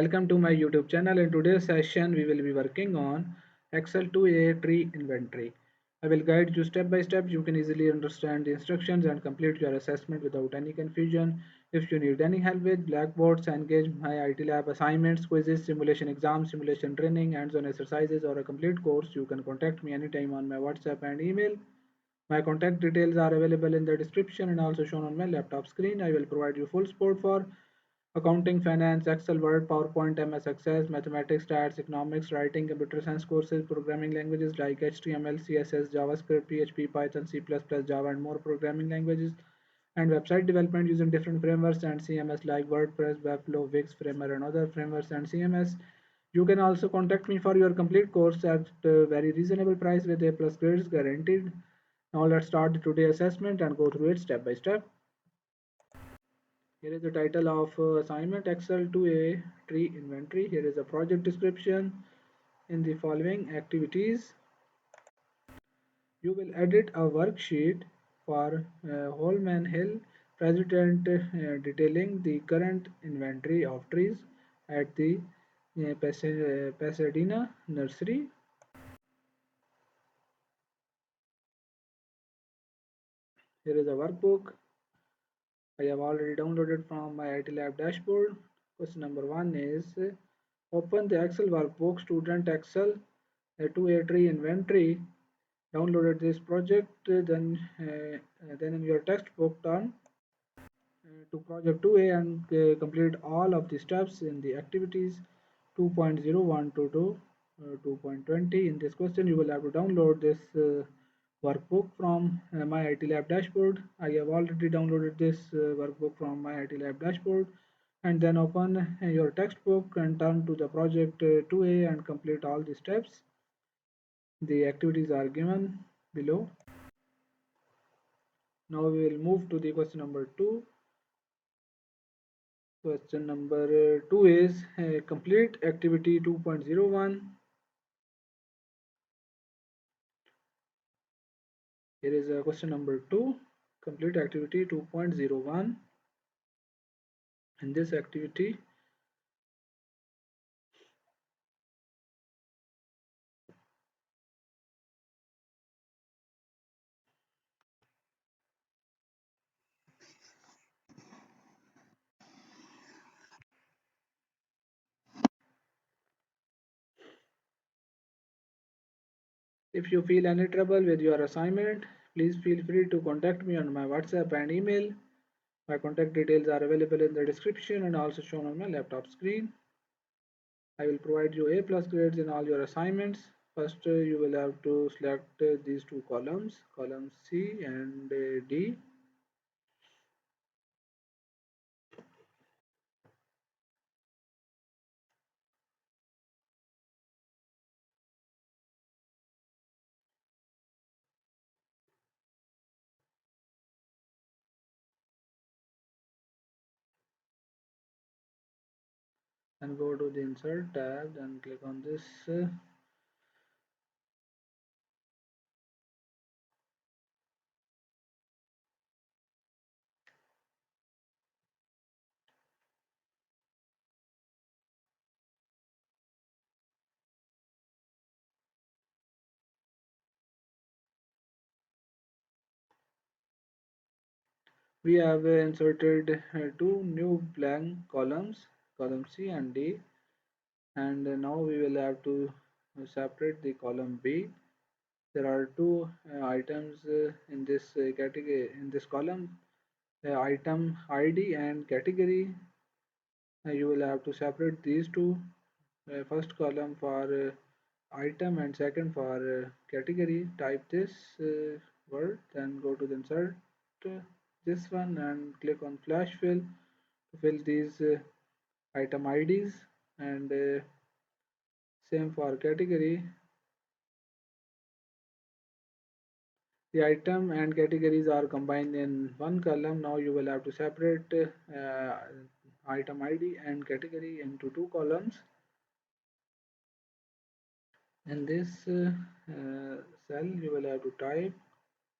Welcome to my YouTube channel. In today's session, we will be working on Excel 2A tree inventory. I will guide you step by step. You can easily understand the instructions and complete your assessment without any confusion. If you need any help with blackboards, engage my IT lab assignments, quizzes, simulation exams, simulation training, hands-on exercises, or a complete course, you can contact me anytime on my WhatsApp and email. My contact details are available in the description and also shown on my laptop screen. I will provide you full support for accounting, finance, Excel, Word, PowerPoint, MS Access, mathematics, stats, economics, writing, computer science courses, programming languages like HTML, CSS, JavaScript, PHP, Python, C++, Java, and more programming languages, and website development using different frameworks and CMS like WordPress, Webflow, Wix, Framer, and other frameworks and CMS. You can also contact me for your complete course at a very reasonable price with A plus grades guaranteed. Now let's start today's assessment and go through it step by step. Here is the title of assignment Excel 2A tree inventory. Here is a project description. In the following activities, you will edit a worksheet for Holman Hill President detailing the current inventory of trees at the Pasadena Nursery. Here is a workbook I have already downloaded from my MyITLab dashboard. Question number 1 is open the Excel workbook student Excel to a tree inventory. Downloaded this project, then in your textbook turn to project 2A and complete all of the steps in the activities 2.01 to 2.20. In this question, you will have to download this workbook from my MyITLab dashboard. I have already downloaded this workbook from my MyITLab dashboard, and then open your textbook and turn to the project 2A and complete all the steps. The activities are given below. Now we will move to the question number 2. Question number 2 is complete activity 2.01. Here is question number 2, complete activity 2.01. In this activity, if you feel any trouble with your assignment, please feel free to contact me on my WhatsApp and email. My contact details are available in the description and also shown on my laptop screen. I will provide you A plus grades in all your assignments. First, you will have to select these two columns, column C and D. And go to the insert tab and click on this. We have inserted two new blank columns, column C and D, and now we will have to separate the column B. There are two items in this category, in this column, item ID and category. You will have to separate these two, first column for item and second for category. Type this word, then go to the insert this one and click on flash fill to fill these item IDs, and same for category. The item and categories are combined in one column. Now you will have to separate item ID and category into two columns. In this cell you will have to type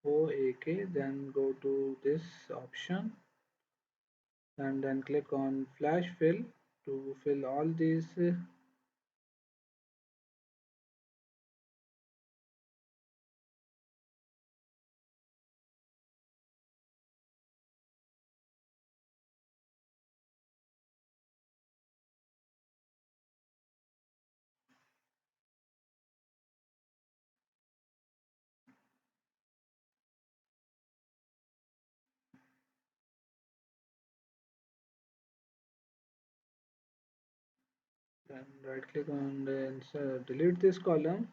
OAK, then go to this option and then click on flash fill to fill all these. Then right click on the insert, delete this column.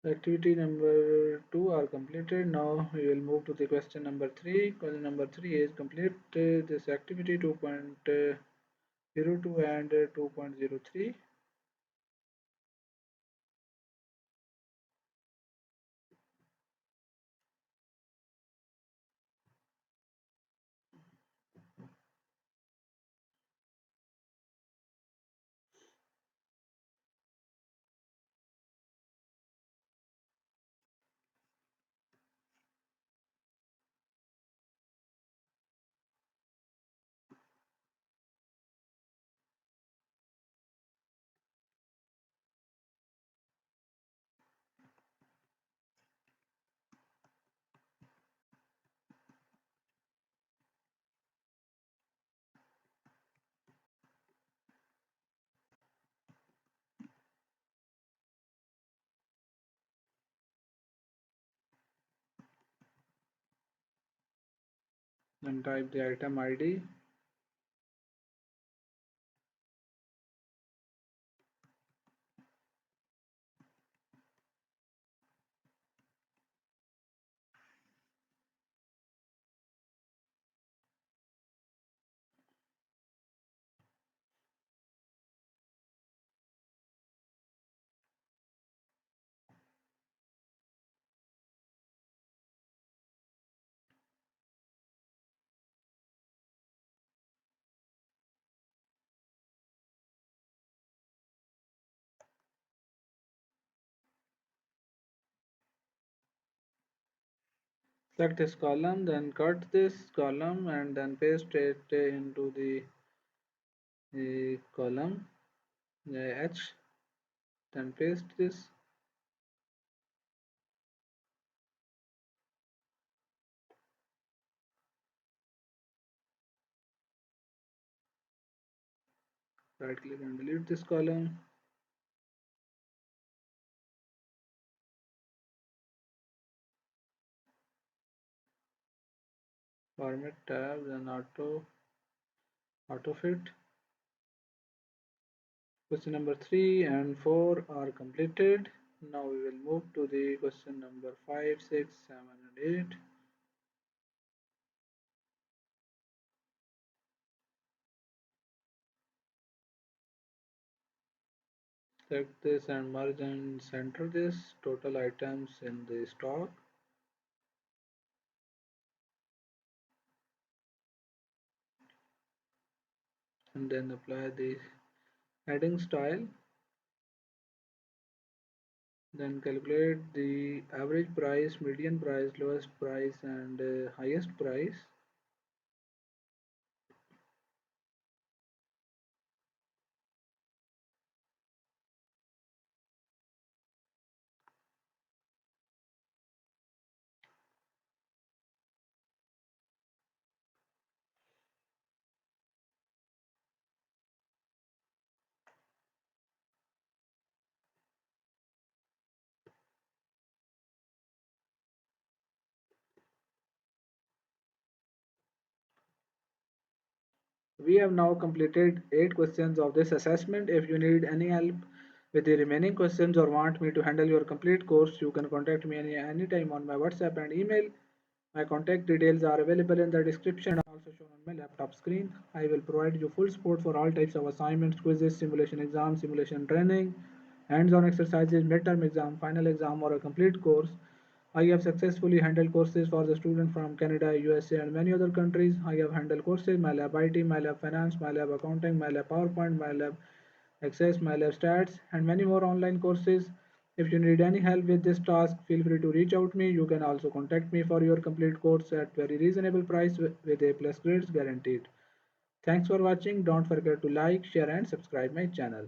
Activity number 2 are completed. Now we will move to the question number 3. Question number 3 is complete this activity 2.02 and 2.03. Then type the item ID. Select this column, then cut this column and then paste it into the column H. Then paste this. Right click and delete this column. Format tab, then auto fit. Question number 3 and 4 are completed. Now we will move to the question number 5, 6, 7 and 8. Select this and merge and center this total items in the stock. And then apply the heading style. Then calculate the average price, median price, lowest price and highest price. We have now completed 8 questions of this assessment. If you need any help with the remaining questions or want me to handle your complete course, you can contact me anytime on my WhatsApp and email. My contact details are available in the description and also shown on my laptop screen. I will provide you full support for all types of assignments, quizzes, simulation exams, simulation training, hands-on exercises, midterm exam, final exam, or a complete course. I have successfully handled courses for the students from Canada, USA, and many other countries. I have handled courses MyLab IT, MyLab Finance, MyLab Accounting, MyLab PowerPoint, MyLab Access MyLab Stats, and many more online courses. If you need any help with this task, feel free to reach out to me. You can also contact me for your complete course at very reasonable price with A plus grades guaranteed. Thanks for watching. Don't forget to like, share and subscribe my channel.